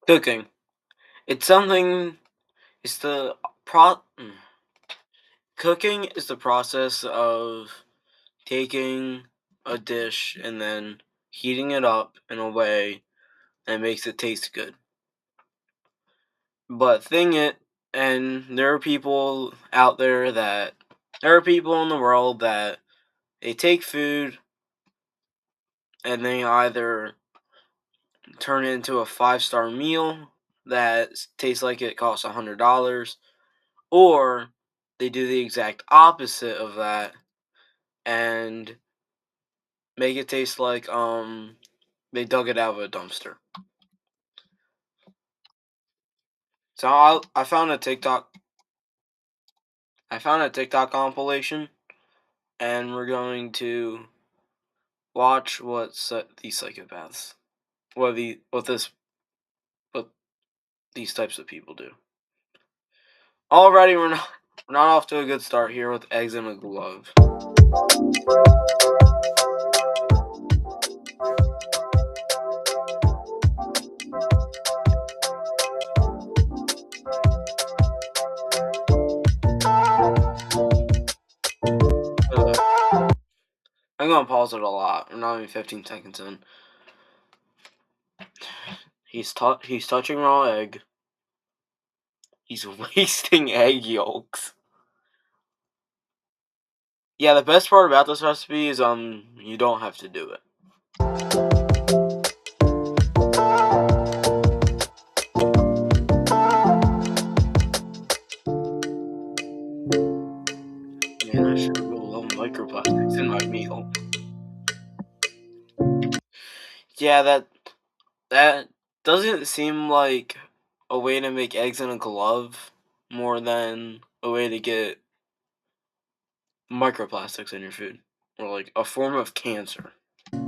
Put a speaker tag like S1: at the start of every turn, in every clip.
S1: Cooking. It's something. It's the pro. Cooking is the process of taking a dish and then heating it up in a way that makes it taste good. But there are people out there are people in the world that they take food and they either turn it into a 5-star meal that tastes like it costs $100, or they do the exact opposite of that and make it taste like they dug it out of a dumpster. So I found a TikTok compilation, and we're going to watch these psychopaths, what these types of people do. Already, we're not off to a good start here with eggs in a glove. I'm gonna pause it a lot. We're not even 15 seconds in. He's touching raw egg. He's wasting egg yolks. Yeah, the best part about this recipe is you don't have to do it. Man, I sure will love microplastics in my meal. Yeah, that doesn't seem like a way to make eggs in a glove more than a way to get microplastics in your food, or like a form of cancer. Would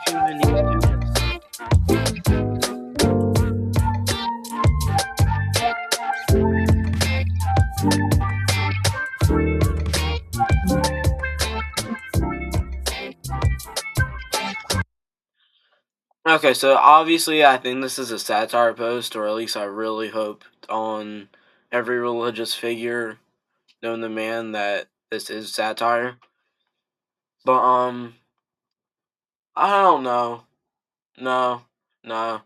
S1: you even need to do this? Okay, so obviously I think this is a satire post, or at least I really hope on every religious figure known to man that this is satire. But I don't know. No, no.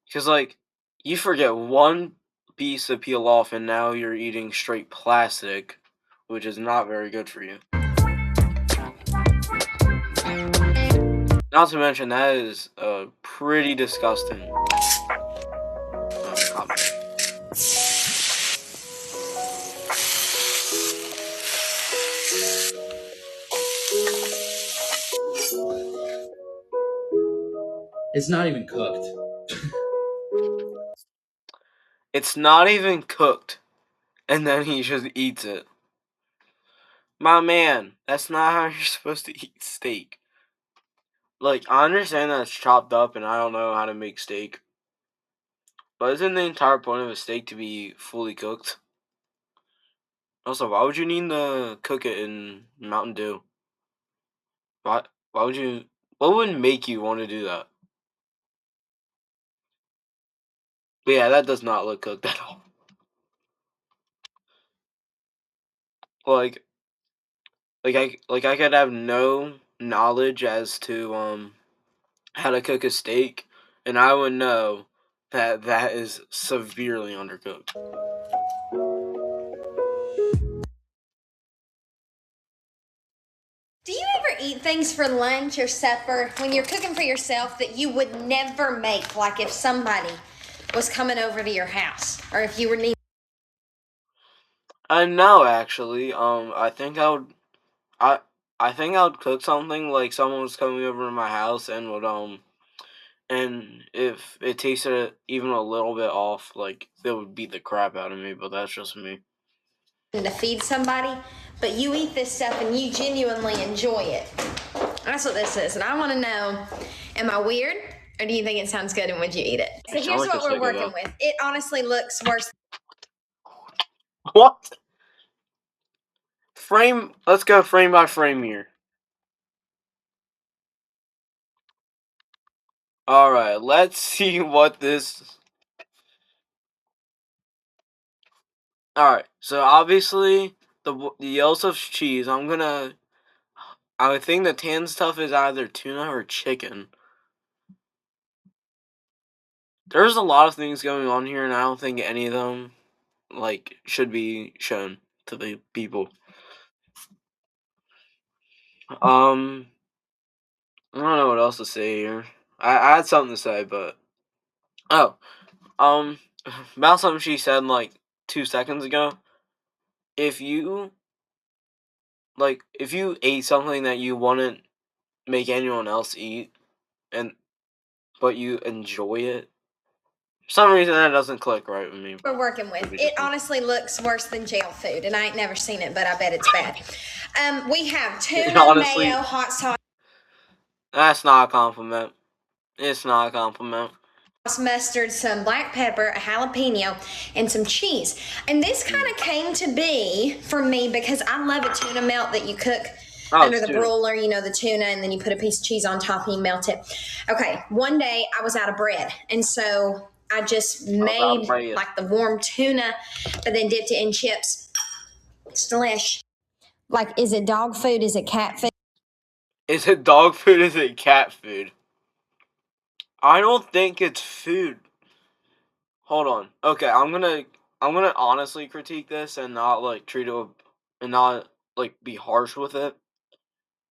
S1: Because like you forget one piece to peel off and now you're eating straight plastic, which is not very good for you. Not to mention that is pretty disgusting. Comment.
S2: It's not even cooked.
S1: It's not even cooked, and then he just eats it. My man, that's not how you're supposed to eat steak. Like, I understand that it's chopped up, and I don't know how to make steak. But isn't the entire point of a steak to be fully cooked? Also, why would you need to cook it in Mountain Dew? Why would you... What would make you want to do that? But yeah, that does not look cooked at all. Like, I could have no knowledge as to how to cook a steak, and I would know that that is severely undercooked.
S3: Do you ever eat things for lunch or supper when you're cooking for yourself that you would never make, like if somebody was coming over to your house or if you were needing?
S1: No, actually, I I think I would cook something like someone was coming over to my house and would and if it tasted even a little bit off, like they would beat the crap out of me. But that's just me.
S3: To feed somebody, but you eat this stuff and you genuinely enjoy it. That's what this is, and I want to know, am I weird, or do you think it sounds good and would you eat it? So here's what we're working with. It honestly looks worse.
S1: What? Let's go frame by frame here. All right, let's see what this. All right, so obviously the yellow stuff's cheese. I think the tan stuff is either tuna or chicken. There's a lot of things going on here, and I don't think any of them should be shown to the people. I don't know what else to say here. I had something to say, but about something she said 2 seconds ago. If you ate something that you wouldn't make anyone else eat, but you enjoy it, for some reason that doesn't click right with me.
S3: We're working with. It honestly looks worse than jail food, and I ain't never seen it, but I bet it's bad. We have tuna,
S1: Honestly,
S3: mayo, hot sauce,
S1: that's not a compliment. It's not a compliment.
S3: mustard, some black pepper, a jalapeno, and some cheese. And this kind of came to be for me because I love a tuna melt that you cook under the broiler, the tuna, and then you put a piece of cheese on top and you melt it. Okay, one day I was out of bread, and so I just made like the warm tuna, but then dipped it in chips. It's delish. Like, is it dog food? Is it cat food?
S1: Is it dog food? Is it cat food? I don't think it's food. Hold on. Okay, I'm gonna honestly critique this and not treat it and not be harsh with it.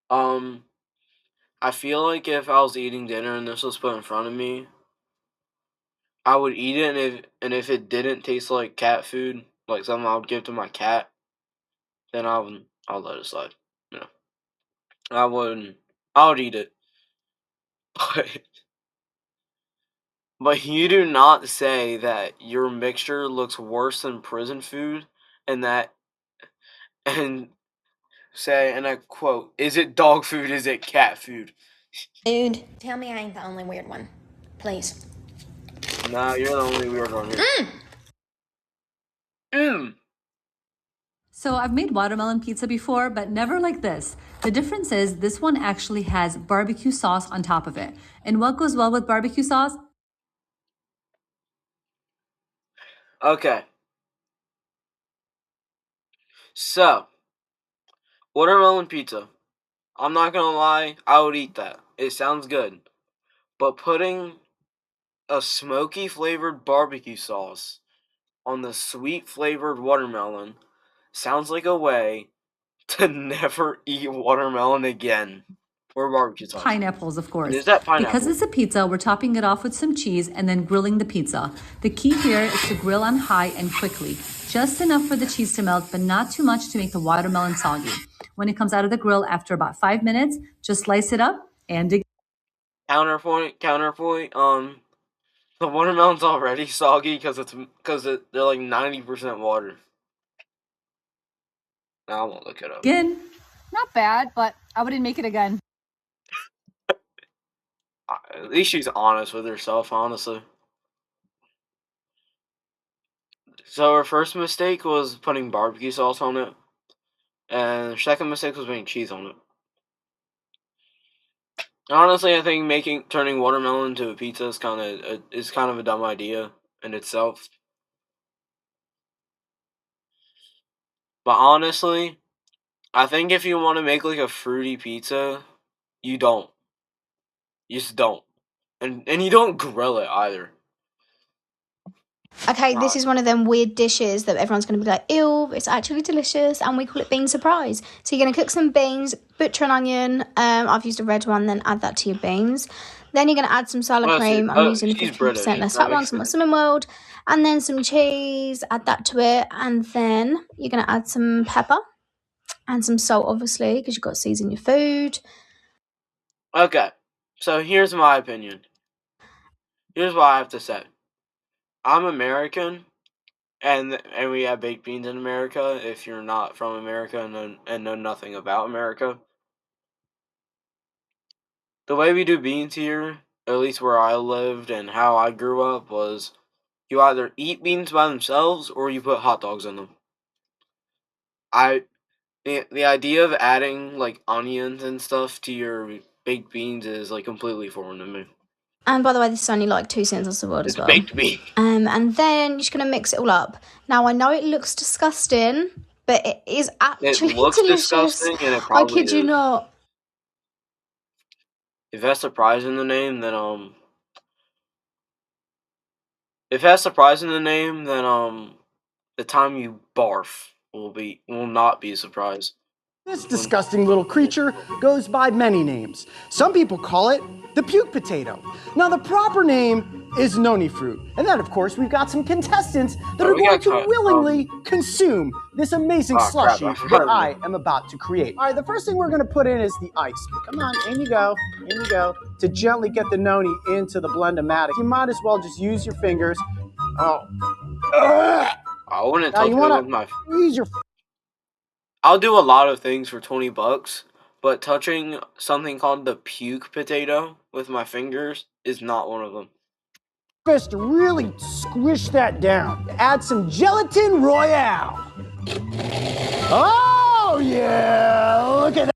S1: I feel like if I was eating dinner and this was put in front of me, I would eat it, and if it didn't taste like cat food, like something I would give to my cat, then I'll let it slide. I would eat it. But you do not say that your mixture looks worse than prison food, and say, and I quote, "Is it dog food? Is it cat food?"
S3: Dude, tell me I ain't the only weird one, please.
S1: Nah, you're the only weird one here.
S4: So I've made watermelon pizza before, but never like this. The difference is this one actually has barbecue sauce on top of it. And what goes well with barbecue sauce?
S1: Okay. So, watermelon pizza. I'm not gonna lie, I would eat that. It sounds good. But putting a smoky flavored barbecue sauce on the sweet flavored watermelon sounds like a way to never eat watermelon again. Or barbecue sauce.
S4: Pineapples, of course.
S1: Is that pineapple?
S4: Because it's a pizza, we're topping it off with some cheese and then grilling the pizza. The key here is to grill on high and quickly. Just enough for the cheese to melt, but not too much to make the watermelon soggy. When it comes out of the grill after about 5 minutes, just slice it up and
S1: Counterpoint. The watermelon's already soggy because they're like 90% water. Now I won't look it up.
S4: again.
S5: Not bad, but I wouldn't make it again.
S1: At least she's honest with herself, honestly. So her first mistake was putting barbecue sauce on it, and her second mistake was putting cheese on it. Honestly, I think turning watermelon into a pizza is kind of a dumb idea in itself. But honestly, I think if you want to make like a fruity pizza, you don't. You just don't. And you don't grill it either.
S6: Okay, this is one of them weird dishes that everyone's going to be like, ew, it's actually delicious, and we call it bean surprise. So you're going to cook some beans, butcher an onion, I've used a red one, then add that to your beans. Then you're going to add some salad cream, I'm using 50% less fat one, some Slimming World, and then some cheese, add that to it, and then you're going to add some pepper and some salt, obviously, because you've got to season your food.
S1: Okay, so here's my opinion. Here's what I have to say. I'm American, and we have baked beans in America. If you're not from America and know nothing about America, the way we do beans here, at least where I lived and how I grew up, was you either eat beans by themselves or you put hot dogs in them. the idea of adding like onions and stuff to your baked beans is like completely foreign to me.
S6: And by the way, this is only like 2 cents off the world as well.
S1: Baked bean.
S6: And then you're just going to mix it all up. Now, I know it looks disgusting, but it is actually
S1: It looks
S6: delicious.
S1: disgusting, and it
S6: I
S1: probably
S6: kid you
S1: is.
S6: not.
S1: If it has surprise in the name, then if it has surprise in the name, then the time you barf will not be a surprise.
S7: This disgusting little creature goes by many names. Some people call it the puke potato. Now, the proper name is noni fruit. And then, of course, we've got some contestants that are going to willingly consume this amazing slushy that I am about to create. All right, the first thing we're going to put in is the ice. Come on, in you go, in you go. To gently get the noni into the Blend-O-Matic, you might as well just use your fingers. Oh.
S1: I wouldn't touch it with my...
S7: Use your...
S1: I'll do a lot of things for $20, but touching something called the puke potato with my fingers is not one of them.
S7: Best to really squish that down. Add some gelatin royale. Oh yeah, look at that.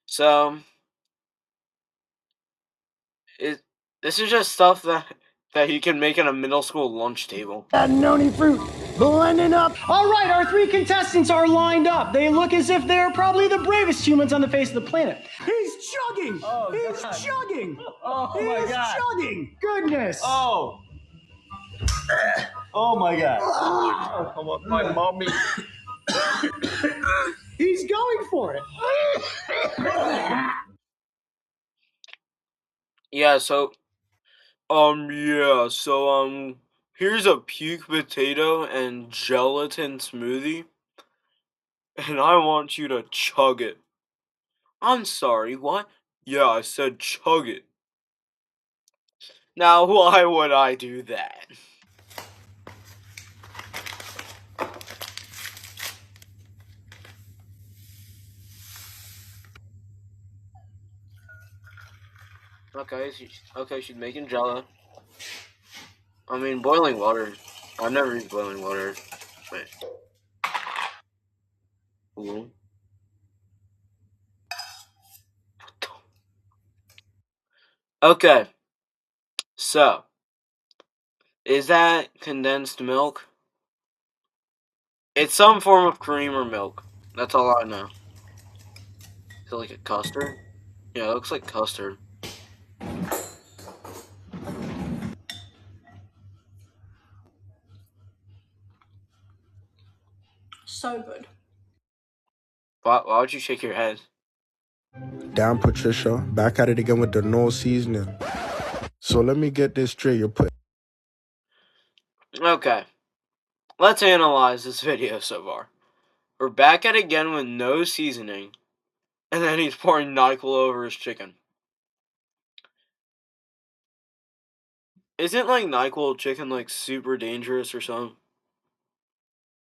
S1: So, this is just stuff that you can make in a middle school lunch table.
S7: That noni fruit blending up. All right, our 3 contestants are lined up. They look as if they're probably the bravest humans on the face of the planet. He's chugging. Oh, he's chugging. Oh my God. Chugging. Goodness.
S8: Oh. Oh my God. Oh, my mommy.
S7: He's going for it.
S1: Yeah, so here's a puke potato and gelatin smoothie, and I want you to chug it. I'm sorry, what? Yeah, I said chug it. Now, why would I do that? Okay, she's making jello. I mean, boiling water. I've never used boiling water. Wait. Ooh. Okay. So, is that condensed milk? It's some form of cream or milk. That's all I know. Is it like a custard? Yeah, it looks like custard.
S9: So good.
S1: Why would you shake your head?
S10: Damn, Patricia, back at it again with the no seasoning. So let me get this straight. You're putting...
S1: Okay. Let's analyze this video so far. We're back at it again with no seasoning. And then he's pouring NyQuil over his chicken. Isn't like NyQuil chicken like super dangerous or something?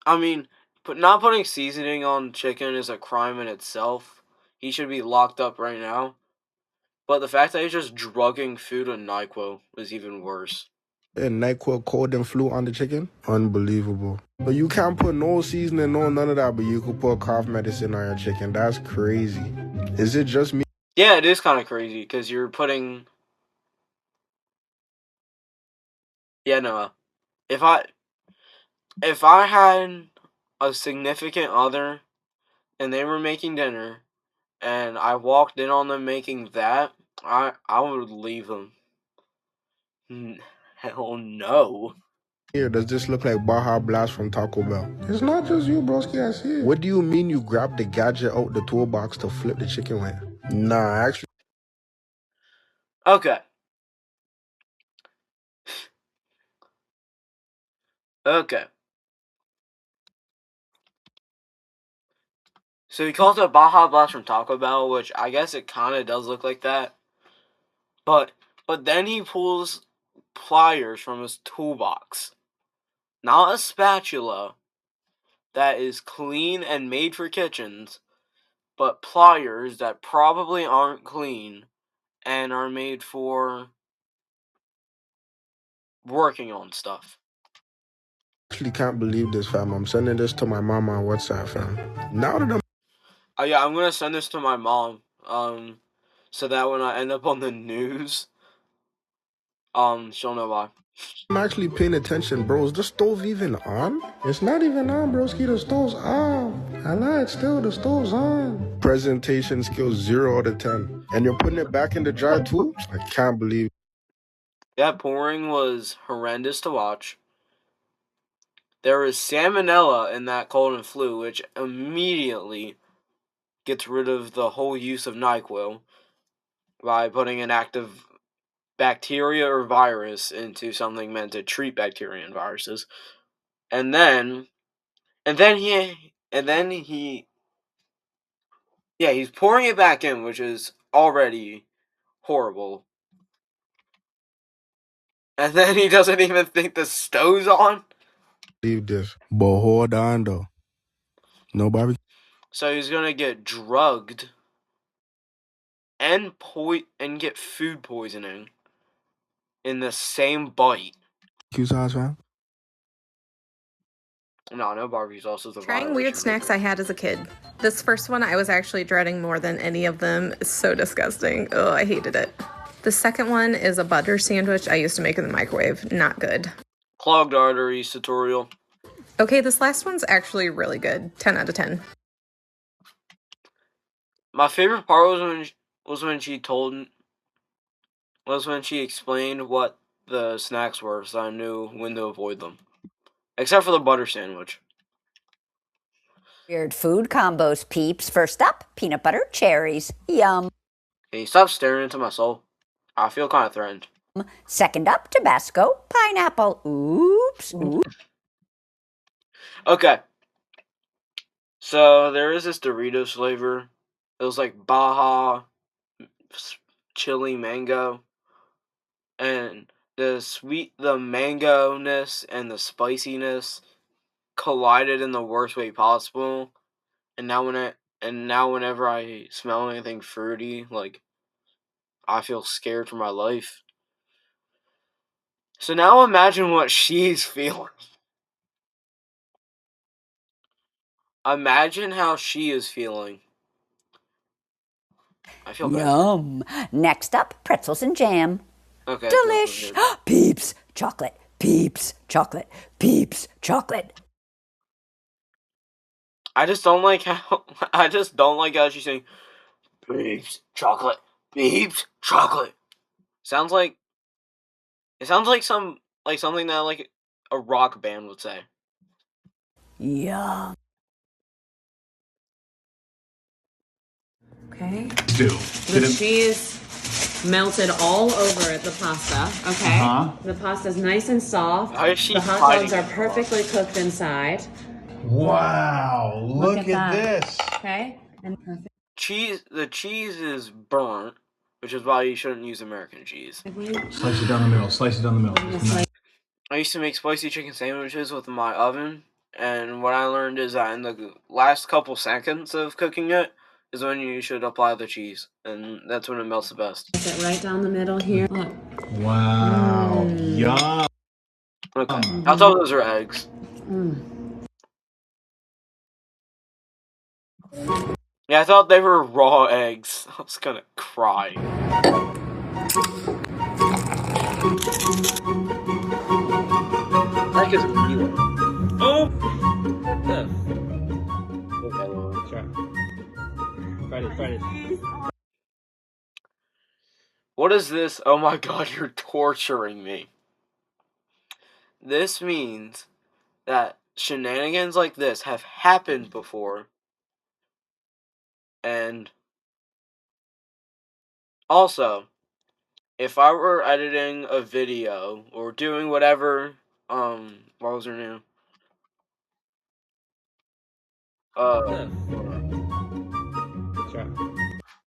S1: I mean, not putting seasoning on chicken is a crime in itself. He should be locked up right now. But the fact that he's just drugging food with NyQuil is even worse.
S10: And NyQuil cold and flu on the chicken? Unbelievable. But you can't put no seasoning, no none of that, but you could put cough medicine on your chicken. That's crazy. Is it just me?
S1: Yeah, it is kind of crazy, because you're putting... Yeah, no. If I had a significant other, and they were making dinner, and I walked in on them making that, I would leave them. Hell no.
S10: Here, does this look like Baja Blast from Taco Bell? It's not just you, broski, I see it. What do you mean you grabbed the gadget out the toolbox to flip the chicken with? Nah, actually...
S1: Okay. Okay. So he calls it Baja Blast from Taco Bell, which I guess it kind of does look like that. But then he pulls pliers from his toolbox. Not a spatula that is clean and made for kitchens, but pliers that probably aren't clean and are made for working on stuff.
S10: actually can't believe this, fam. I'm sending this to my mama on WhatsApp, fam. Now that
S1: Yeah, I'm gonna send this to my mom. So that when I end up on the news, she'll know why.
S10: I'm actually paying attention, bro. Is the stove even on? It's not even on, broski. The stove's on. I lied still. The stove's on. Presentation skills 0 out of 10. And you're putting it back in the jar too? I can't believe.
S1: That pouring was horrendous to watch. There is salmonella in that cold and flu, which immediately gets rid of the whole use of NyQuil by putting an active bacteria or virus into something meant to treat bacteria and viruses. And then he's pouring it back in, which is already horrible. And then he doesn't even think the stove's on.
S10: Leave this. But hold on though. Nobody.
S1: So he's gonna get drugged and get food poisoning in the same bite.
S10: Sauce, man.
S1: No barbecue sauce is a
S9: Trying weird snacks I had as a kid. This first one I was actually dreading more than any of them. It's so disgusting. Oh, I hated it. The second one is a butter sandwich I used to make in the microwave. Not good.
S1: Clogged arteries tutorial.
S9: Okay, this last one's actually really good. 10 out of 10.
S1: My favorite part was when she explained what the snacks were, so I knew when to avoid them. Except for the butter sandwich.
S11: Weird food combos, peeps. First up, peanut butter, cherries. Yum.
S1: Can you stop staring into my soul? I feel kind of threatened.
S11: Second up, Tabasco, pineapple. Oops.
S1: Okay. So there is this Doritos flavor. It was like Baja chili mango. And the mango-ness and the spiciness collided in the worst way possible. And now whenever I smell anything fruity, like, I feel scared for my life. So now imagine what she's feeling. Imagine how she is feeling. I feel bad.
S11: Yum. Next up, pretzels and jam.
S1: Okay.
S11: Delish. Peeps, chocolate. Peeps, chocolate. Peeps, chocolate.
S1: I just don't like how she's saying peeps, chocolate, peeps, chocolate. It sounds like something that like a rock band would say.
S11: Yum.
S12: Okay. The cheese melted all over the pasta. Okay. The pasta's nice and soft.
S1: How is she
S12: the hot dogs are perfectly cooked inside.
S8: Wow, look at this.
S12: Okay. And perfect.
S1: The cheese is burnt, which is why you shouldn't use American cheese.
S8: Slice it down the middle. Slice it down the middle.
S1: I used to make spicy chicken sandwiches with my oven, and what I learned is that in the last couple seconds of cooking it is when you should apply the cheese, and that's when it melts the best.
S12: Put it right down the middle here. Look.
S8: Wow, yum.
S1: Okay, I thought those were eggs. Yeah, I thought they were raw eggs. I was gonna cry. That is real. Oh! Okay, well, try it. What is this? Oh my god, you're torturing me. This means that shenanigans like this have happened before. And also, if I were editing a video or doing whatever, what was her name?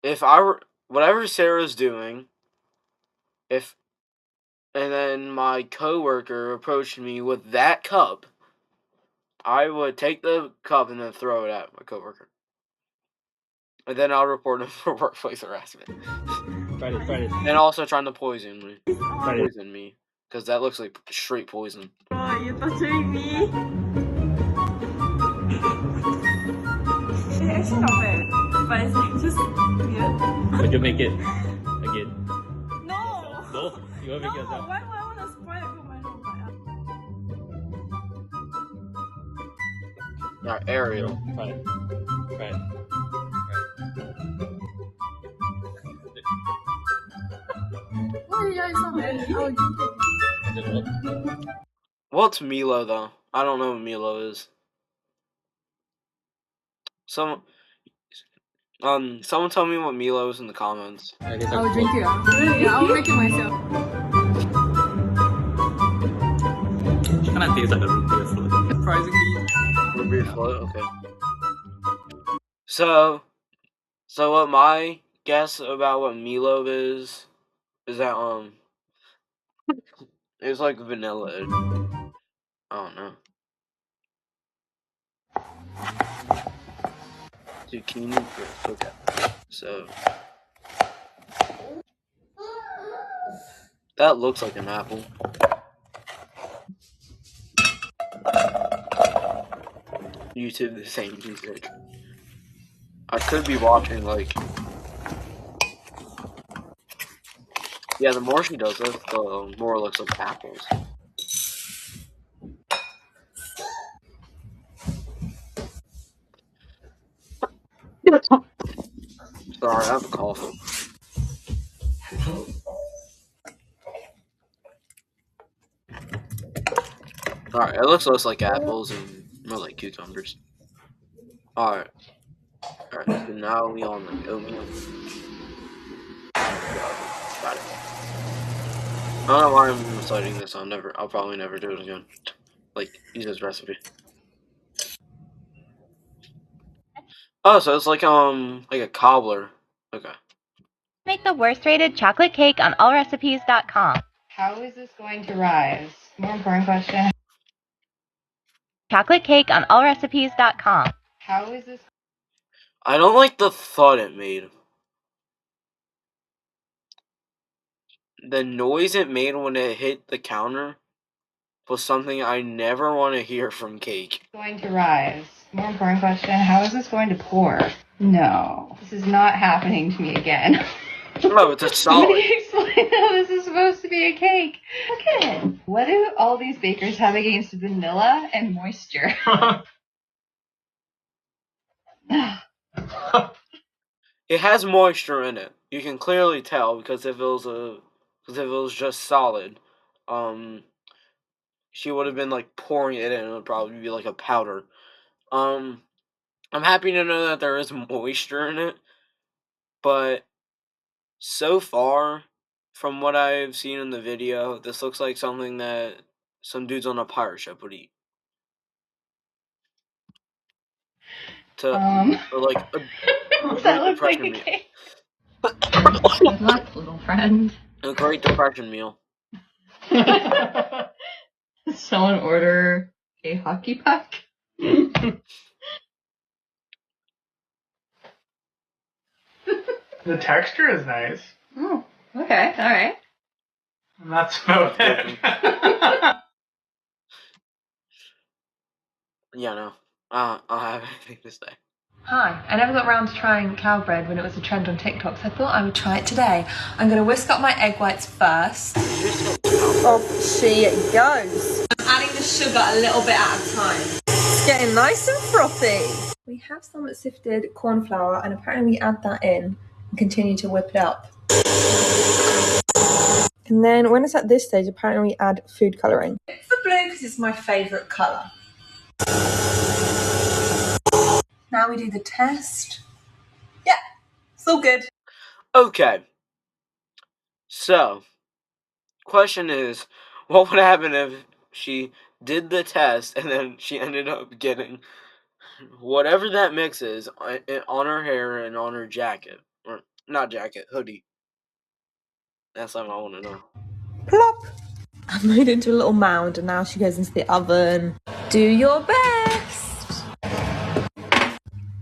S1: If I were, whatever Sarah's doing, and then my coworker approached me with that cup, I would take the cup and then throw it at my coworker. And then I'll report him for workplace harassment. And also trying to poison me. because that looks like straight poison.
S12: Oh, you're touching me. It's actually not bad, but it's like just weird.
S2: Would you make it again?
S12: No.
S2: No? You want to make it yourself?
S12: Why would I want to spoil it for my own?
S1: Alright, Ariel.
S2: Right.
S1: What's Milo though? I don't know what Milo is. Someone tell me what Milo is in the comments.
S5: I will drink it. Yeah, I will make it myself.
S2: It kind of tastes like the root beer float. Surprisingly.
S1: Root beer float, okay. So what my guess about what Milo is that it's like vanilla. I don't know. Zucchini crisp, okay. So that looks like an apple. YouTube the same music. I could be watching like, yeah, the more she does it, the more it looks like apples. Sorry, I have a cough. Alright, it looks less like apples and more like cucumbers. Alright, so now we on the oatmeal. Got it. I don't know why I'm reciting this. I'll probably never do it again. Like, use this recipe. Oh, so it's like a cobbler. Okay.
S13: Make the worst rated chocolate cake on allrecipes.com.
S14: How is this going to rise? More important question.
S13: Chocolate cake on allrecipes.com.
S14: How is this?
S1: I don't like the thud it made. The noise it made when it hit the counter was something I never want to hear from cake.
S14: Going to rise. More important question. How is this going to pour? No. This is not happening to me again.
S1: No, it's a solid.
S14: Can you explain how this is supposed to be a cake? Look at it. What do all these bakers have against vanilla and moisture?
S1: It has moisture in it. You can clearly tell because if it was just solid, she would have been like pouring it in. It would probably be like a powder. I'm happy to know that there is moisture in it, but so far, from what I've seen in the video, this looks like something that some dudes on a pirate ship would eat. Or like a
S14: that looks like a cake. Good luck, little friend.
S1: A Great Depression meal.
S14: Someone order a hockey puck?
S15: The texture is nice.
S14: Oh, okay, alright.
S15: And that's about it.
S1: Yeah, no. I don't have anything to say.
S16: Hi, I never got around to trying cow bread when it was a trend on TikTok, so I thought I would try it today. I'm going to whisk up my egg whites first.
S12: Off she goes.
S16: I'm adding the sugar a little bit at a time.
S12: It's getting nice and frothy.
S16: We have some sifted corn flour, and apparently we add that in and continue to whip it up.
S12: And then when it's at this stage, apparently we add food colouring.
S16: It's the blue because it's my favourite colour. Now we do the test. Yeah, it's all good.
S1: Okay. So, question is, what would happen if she did the test and then she ended up getting whatever that mix is on her hair and on her jacket? Or, not jacket, hoodie. That's something I want to know.
S12: Plop! I've made it into a little mound and now she goes into the oven. Do your best!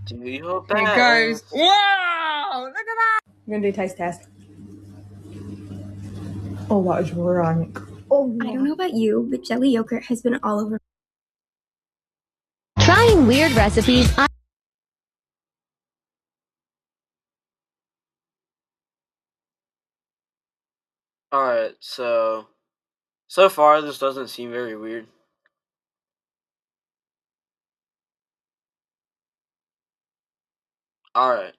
S1: Do your best.
S12: Here it goes. Wow! Look at that! I'm gonna do a taste test. Oh, that is rank.
S17: Oh, I don't know about you, but jelly yogurt has been all over.
S13: Trying weird recipes.
S1: Alright, so far this doesn't seem very weird. Alright.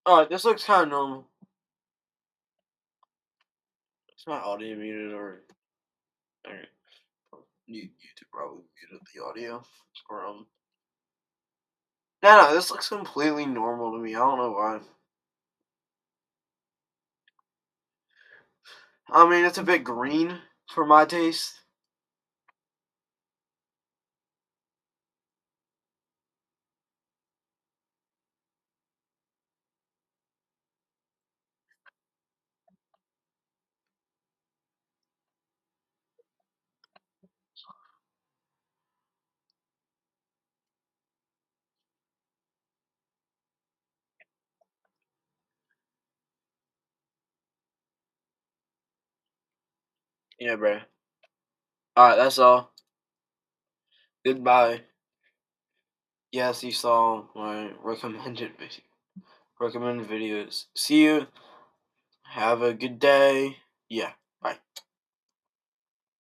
S1: Alright, this looks kind of normal. Is my audio muted or... Okay. YouTube probably muted the audio. Or, No, this looks completely normal to me. I don't know why. I mean, it's a bit green for my taste. Yeah, bro. Alright, that's all. Goodbye. Yes, you saw my recommended videos. See you. Have a good day. Yeah, bye.